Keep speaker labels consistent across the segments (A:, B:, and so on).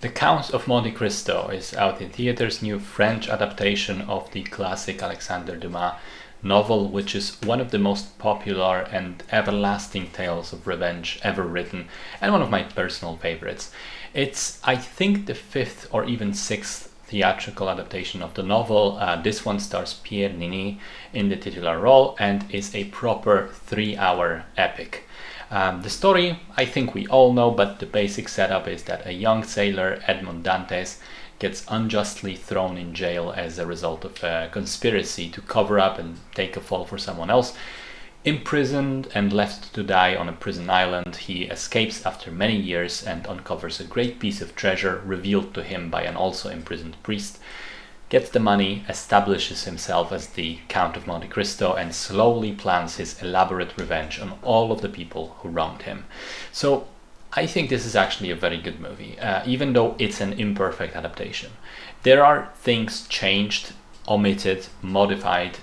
A: The Count of Monte-Cristo is out in theaters, new French adaptation of the classic Alexandre Dumas novel, which is one of the most popular and everlasting tales of revenge ever written, and one of my personal favorites. It's, I think, the fifth or even sixth theatrical adaptation of the novel. This one stars Pierre Niney in the titular role and is a proper 3-hour epic. The story, I think we all know, but the basic setup is that a young sailor, Edmond Dantes, gets unjustly thrown in jail as a result of a conspiracy to cover up and take a fall for someone else. Imprisoned and left to die on a prison island, he escapes after many years and uncovers a great piece of treasure revealed to him by an also imprisoned priest, gets the money, establishes himself as the Count of Monte-Cristo, and slowly plans his elaborate revenge on all of the people who wronged him. So I think this is actually a very good movie, even though it's an imperfect adaptation. There are things changed, omitted, modified,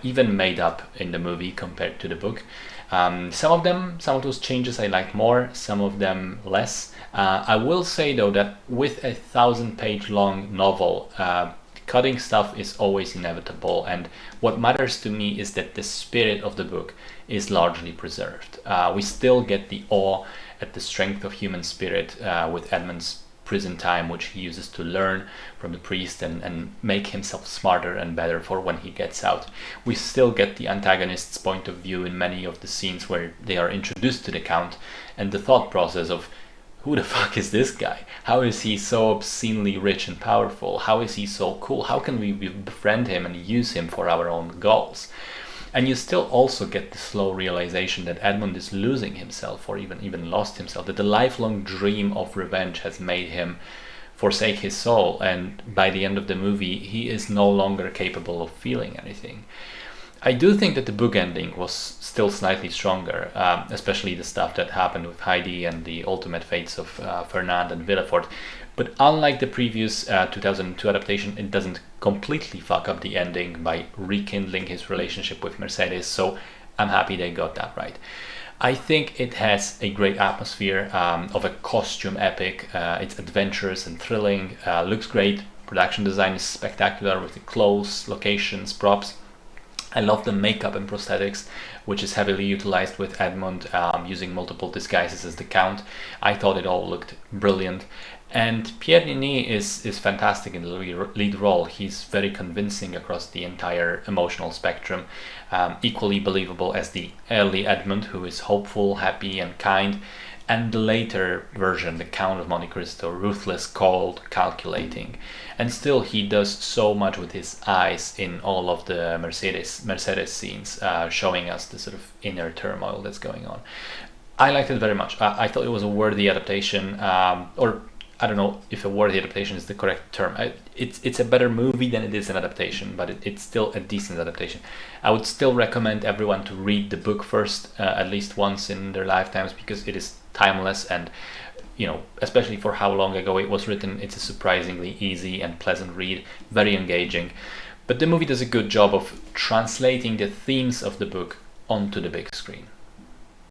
A: even made up in the movie compared to the book. Some of those changes I like more, some of them less. I will say though that with a 1,000-page long novel, cutting stuff is always inevitable, and what matters to me is that the spirit of the book is largely preserved. We still get the awe at the strength of human spirit with Edmund's prison time, which he uses to learn from the priest and make himself smarter and better for when he gets out. We still get the antagonist's point of view in many of the scenes where they are introduced to the Count, and the thought process of who the fuck is this guy? How is he so obscenely rich and powerful? How is he so cool? How can we befriend him and use him for our own goals? And you still also get the slow realization that Edmund is losing himself, or even lost himself, that the lifelong dream of revenge has made him forsake his soul, and by the end of the movie he is no longer capable of feeling anything. I do think that the book ending was still slightly stronger, especially the stuff that happened with Heidi and the ultimate fates of Fernand and Villefort. But unlike the previous 2002 adaptation, it doesn't completely fuck up the ending by rekindling his relationship with Mercedes, so I'm happy they got that right. I think it has a great atmosphere of a costume epic. It's adventurous and thrilling, looks great, production design is spectacular with the clothes, locations, props. I love the makeup and prosthetics, which is heavily utilized with Edmund, using multiple disguises as the Count. I thought it all looked brilliant. And Pierre Niney is fantastic in the lead role. He's very convincing across the entire emotional spectrum, equally believable as the early Edmund, who is hopeful, happy and kind, and the later version, the Count of Monte-Cristo, ruthless, cold, calculating. And still he does so much with his eyes in all of the Mercedes scenes, showing us the sort of inner turmoil that's going on. I liked it very much. I thought it was a worthy adaptation, or I don't know if a worthy adaptation is the correct term. It's a better movie than it is an adaptation, but it's still a decent adaptation. I would still recommend everyone to read the book first, at least once in their lifetimes, because it is timeless, and especially for how long ago it was written, it's a surprisingly easy and pleasant read, very engaging. But the movie does a good job of translating the themes of the book onto the big screen.